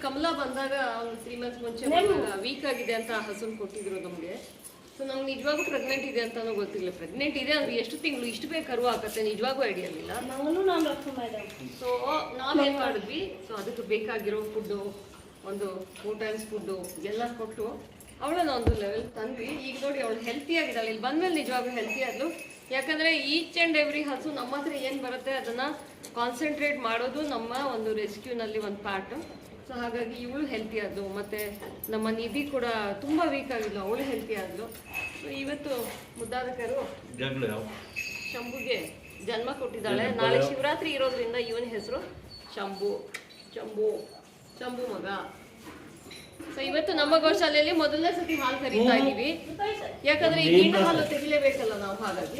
ಕಮಲಾ ಬಂದಾಗ ಒಂದು 3 ಮಂತ್ಸ್ ಮುಂಚೆ ವೀಕ್ ಆಗಿದೆ ಅಂತ ಹಸುನ್ ಕೊಟ್ಟಿದ್ರು ನಮಗೆ. ಸೊ ನಮ್ಗೆ ನಿಜವಾಗೂ ಪ್ರೆಗ್ನೆಂಟ್ ಇದೆ ಅಂತಾನು ಗೊತ್ತಿಲ್ಲ. ಪ್ರೆಗ್ನೆಂಟ್ ಇದೆ ಅಂದ್ರೆ ಎಷ್ಟು ತಿಂಗಳು ಇಷ್ಟು ಬೇಕು ಕರು ಹಾಕತ್ತೆ ನಿಜವಾಗೂ ಐಡಿಯಾ ಇಲ್ಲ. ಸೊ ನಾವೇನ್ ಮಾಡಿದ್ವಿ, ಸೊ ಅದಕ್ಕೆ ಬೇಕಾಗಿರೋ ಫುಡ್ಡು ಒಂದು 4 ಟೈಮ್ಸ್ ಫುಡ್ಡು ಎಲ್ಲ ಕೊಟ್ಟು ಅವಳನ್ನ ಒಂದು ಲೆವೆಲ್ ತಂದ್ವಿ. ಈಗ ನೋಡಿ ಅವಳು ಹೆಲ್ತಿ ಆಗಿದ್ದಾಳೆ. ಇಲ್ಲಿ ಬಂದ್ಮೇಲೆ ನಿಜವಾಗ್ಲೂ ಹೆಲ್ತಿ ಆದ್ಲು. ಯಾಕಂದ್ರೆ ಈಚ್ ಆ್ಯಂಡ್ ಎವ್ರಿ ಹಸು ನಮ್ಮ ಹತ್ರ ಏನು ಬರುತ್ತೆ ಅದನ್ನ ಕಾನ್ಸಂಟ್ರೇಟ್ ಮಾಡೋದು ನಮ್ಮ ಒಂದು ರೆಸ್ಕ್ಯೂನಲ್ಲಿ ಒಂದು ಪಾರ್ಟ್. ಸೊ ಹಾಗಾಗಿ ಇವಳು ಹೆಲ್ತಿ ಆದ್ಲು. ಮತ್ತೆ ನಮ್ಮ ನಿಧಿ ಕೂಡ ತುಂಬಾ ವೀಕ್ ಆಗಿದ್ಲು, ಅವಳು ಹೆಲ್ತಿ ಆದ್ಲು. ಸೊ ಇವತ್ತು ಮುದ್ದಾದ ಕರು ಶಂಭುಗೆ ಜನ್ಮ ಕೊಟ್ಟಿದ್ದಾಳೆ. ನಾಳೆ ಶಿವರಾತ್ರಿ ಇರೋದ್ರಿಂದ ಇವನ ಹೆಸರು ಶಂಭು. ಶಂಭು ಮಗ. ಸೊ ಇವತ್ತು ನಮ್ಮ ಗೋಶಾಲೆಯಲ್ಲಿ ಮೊದಲನೇ ಸತಿ ಹಾಲು ಕರೀತಾ ಇದೀವಿ. ಯಾಕಂದ್ರೆ ಈ ಹಾಲು ತೆಗಿಲೇಬೇಕಲ್ಲ ನಾವು. ಹಾಗಾಗಿ